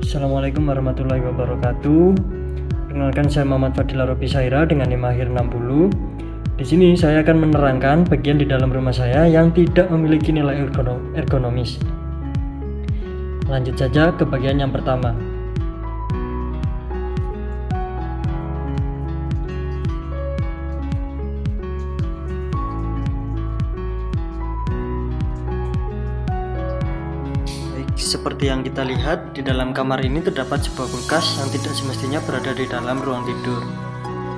Assalamualaikum warahmatullahi wabarakatuh. Perkenalkan, saya Muhammad Fadila Robi Saira dengan NIM akhir 60. Di sini saya akan menerangkan bagian di dalam rumah saya yang tidak memiliki nilai ergonomis. Lanjut saja ke bagian yang pertama. Seperti yang kita lihat, di dalam kamar ini terdapat sebuah kulkas yang tidak semestinya berada di dalam ruang tidur.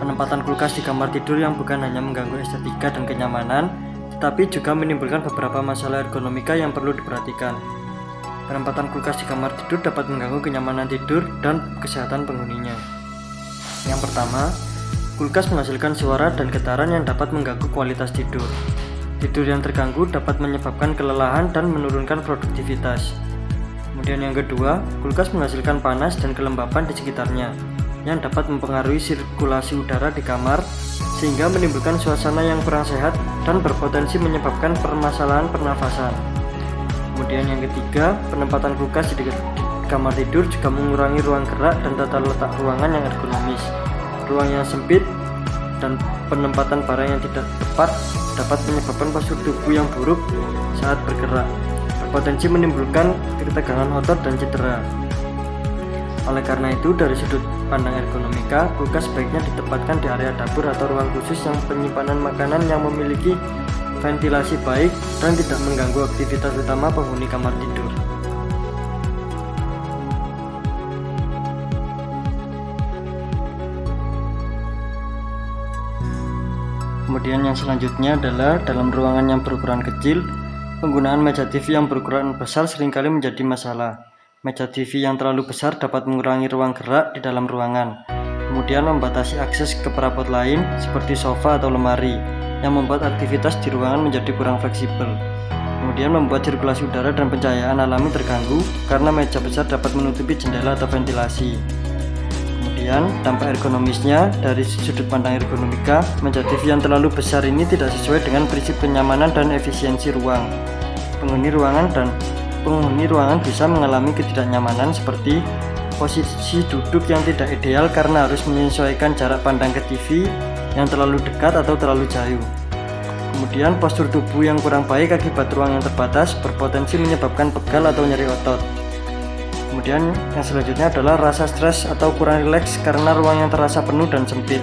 Penempatan kulkas di kamar tidur yang bukan hanya mengganggu estetika dan kenyamanan, tetapi juga menimbulkan beberapa masalah ergonomika yang perlu diperhatikan. Penempatan kulkas di kamar tidur dapat mengganggu kenyamanan tidur dan kesehatan penghuninya. Yang pertama, kulkas menghasilkan suara dan getaran yang dapat mengganggu kualitas tidur. Tidur yang terganggu dapat menyebabkan kelelahan dan menurunkan produktivitas. Kemudian yang kedua, kulkas menghasilkan panas dan kelembapan di sekitarnya yang dapat mempengaruhi sirkulasi udara di kamar sehingga menimbulkan suasana yang kurang sehat dan berpotensi menyebabkan permasalahan pernafasan. Kemudian yang ketiga, penempatan kulkas di kamar tidur juga mengurangi ruang gerak dan tata letak ruangan yang ergonomis. Ruang yang sempit dan penempatan barang yang tidak tepat dapat menyebabkan postur tubuh yang buruk saat bergerak, berpotensi menimbulkan ketegangan otot dan cedera. Oleh karena itu, dari sudut pandang ergonomika, kulkas sebaiknya ditempatkan di area dapur atau ruang khusus yang penyimpanan makanan yang memiliki ventilasi baik dan tidak mengganggu aktivitas utama penghuni kamar tidur. Kemudian yang selanjutnya adalah dalam ruangan yang berukuran kecil, penggunaan meja TV yang berukuran besar seringkali menjadi masalah. Meja TV yang terlalu besar dapat mengurangi ruang gerak di dalam ruangan, kemudian membatasi akses ke perabot lain seperti sofa atau lemari, yang membuat aktivitas di ruangan menjadi kurang fleksibel. Kemudian membuat sirkulasi udara dan pencahayaan alami terganggu karena meja besar dapat menutupi jendela atau ventilasi. Kemudian dampak ergonomisnya, dari sudut pandang ergonomika, meja TV yang terlalu besar ini tidak sesuai dengan prinsip kenyamanan dan efisiensi ruang. Penghuni ruangan bisa mengalami ketidaknyamanan seperti posisi duduk yang tidak ideal karena harus menyesuaikan jarak pandang ke TV yang terlalu dekat atau terlalu jauh. Kemudian postur tubuh yang kurang baik akibat ruang yang terbatas berpotensi menyebabkan pegal atau nyeri otot. Kemudian yang selanjutnya adalah rasa stres atau kurang rileks karena ruang yang terasa penuh dan sempit.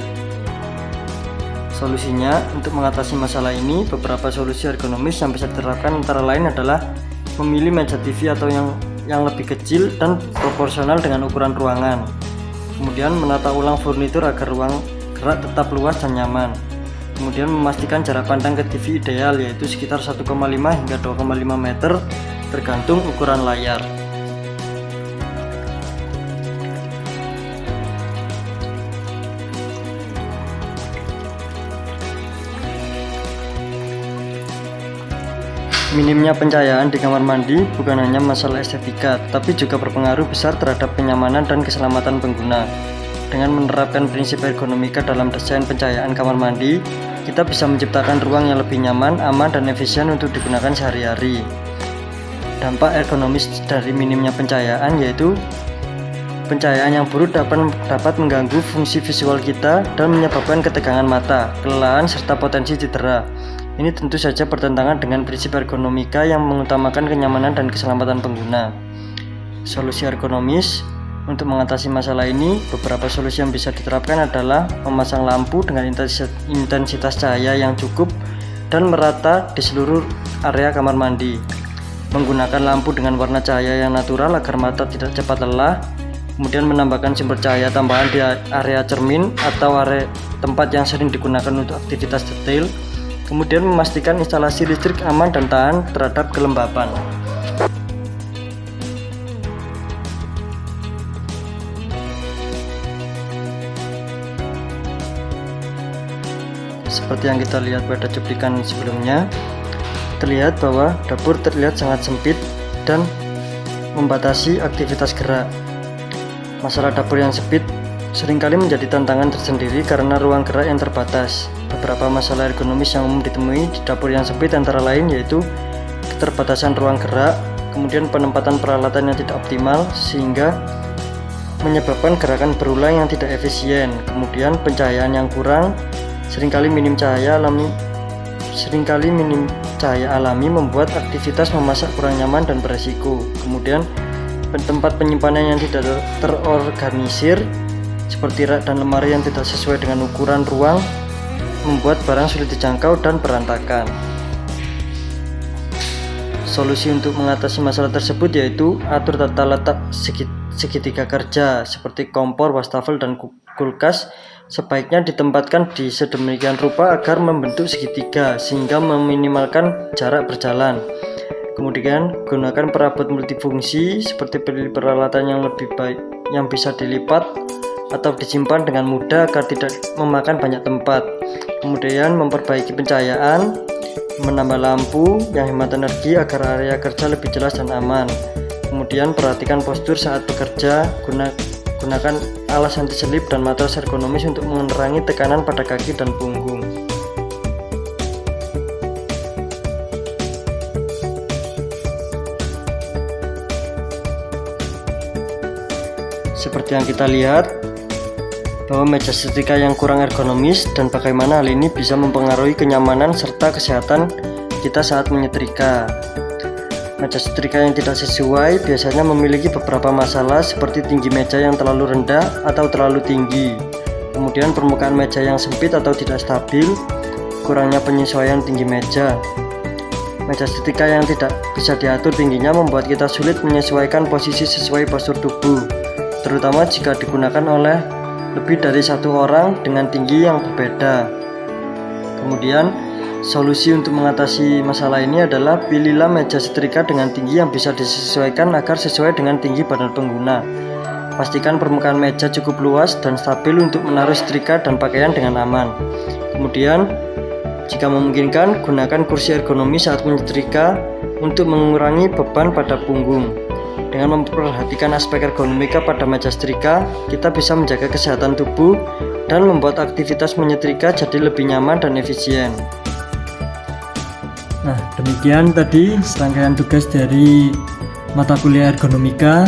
Solusinya, untuk mengatasi masalah ini, beberapa solusi ergonomis yang bisa diterapkan antara lain adalah memilih meja TV atau yang lebih kecil dan proporsional dengan ukuran ruangan. Kemudian menata ulang furnitur agar ruang gerak tetap luas dan nyaman. Kemudian memastikan jarak pandang ke TV ideal, yaitu sekitar 1,5 hingga 2,5 meter tergantung ukuran layar. Minimnya pencahayaan di kamar mandi bukan hanya masalah estetika, tapi juga berpengaruh besar terhadap kenyamanan dan keselamatan pengguna. Dengan menerapkan prinsip ergonomika dalam desain pencahayaan kamar mandi, kita bisa menciptakan ruang yang lebih nyaman, aman, dan efisien untuk digunakan sehari-hari. Dampak ergonomis dari minimnya pencahayaan yaitu pencahayaan yang buruk dapat mengganggu fungsi visual kita dan menyebabkan ketegangan mata, kelelahan, serta potensi cedera. Ini tentu saja bertentangan dengan prinsip ergonomika yang mengutamakan kenyamanan dan keselamatan pengguna. Solusi ergonomis untuk mengatasi masalah ini, beberapa solusi yang bisa diterapkan adalah memasang lampu dengan intensitas cahaya yang cukup dan merata di seluruh area kamar mandi, menggunakan lampu dengan warna cahaya yang natural agar mata tidak cepat lelah, kemudian menambahkan sumber cahaya tambahan di area cermin atau area tempat yang sering digunakan untuk aktivitas detail. Kemudian memastikan instalasi listrik aman dan tahan terhadap kelembapan. Seperti yang kita lihat pada cuplikan sebelumnya, terlihat bahwa dapur terlihat sangat sempit dan membatasi aktivitas gerak. Masalah dapur yang sempit seringkali menjadi tantangan tersendiri karena ruang gerak yang terbatas. Beberapa masalah ergonomis yang umum ditemui di dapur yang sempit antara lain yaitu keterbatasan ruang gerak, kemudian penempatan peralatan yang tidak optimal sehingga menyebabkan gerakan berulang yang tidak efisien. Kemudian pencahayaan yang kurang, seringkali minim cahaya alami membuat aktivitas memasak kurang nyaman dan beresiko. Kemudian tempat penyimpanan yang tidak terorganisir seperti rak dan lemari yang tidak sesuai dengan ukuran ruang membuat barang sulit dijangkau dan berantakan. Solusi untuk mengatasi masalah tersebut yaitu atur tata letak segitiga kerja seperti kompor, wastafel, dan kulkas sebaiknya ditempatkan di sedemikian rupa agar membentuk segitiga sehingga meminimalkan jarak berjalan. Kemudian gunakan perabot multifungsi seperti peralatan yang lebih baik yang bisa dilipat atau disimpan dengan mudah agar tidak memakan banyak tempat. Kemudian memperbaiki pencahayaan, menambah lampu yang hemat energi agar area kerja lebih jelas dan aman. Kemudian perhatikan postur saat bekerja, gunakan alas anti selip dan matras ergonomis untuk mengurangi tekanan pada kaki dan punggung. Seperti yang kita lihat bahwa meja setrika yang kurang ergonomis dan bagaimana hal ini bisa mempengaruhi kenyamanan serta kesehatan kita saat menyetrika. Meja setrika yang tidak sesuai biasanya memiliki beberapa masalah seperti tinggi meja yang terlalu rendah atau terlalu tinggi, kemudian permukaan meja yang sempit atau tidak stabil, kurangnya penyesuaian tinggi meja. Meja setrika yang tidak bisa diatur tingginya membuat kita sulit menyesuaikan posisi sesuai postur tubuh, terutama jika digunakan oleh lebih dari satu orang dengan tinggi yang berbeda. Kemudian, solusi untuk mengatasi masalah ini adalah pilihlah meja setrika dengan tinggi yang bisa disesuaikan agar sesuai dengan tinggi badan pengguna. Pastikan permukaan meja cukup luas dan stabil untuk menaruh setrika dan pakaian dengan aman. Kemudian, jika memungkinkan, gunakan kursi ergonomis saat menyetrika untuk mengurangi beban pada punggung. Dengan memperhatikan aspek ergonomika pada meja setrika, kita bisa menjaga kesehatan tubuh dan membuat aktivitas menyetrika jadi lebih nyaman dan efisien. Nah, demikian tadi serangkaian tugas dari mata kuliah ergonomika.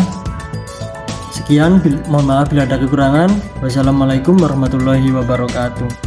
Sekian, mohon maaf bila ada kekurangan. Wassalamualaikum warahmatullahi wabarakatuh.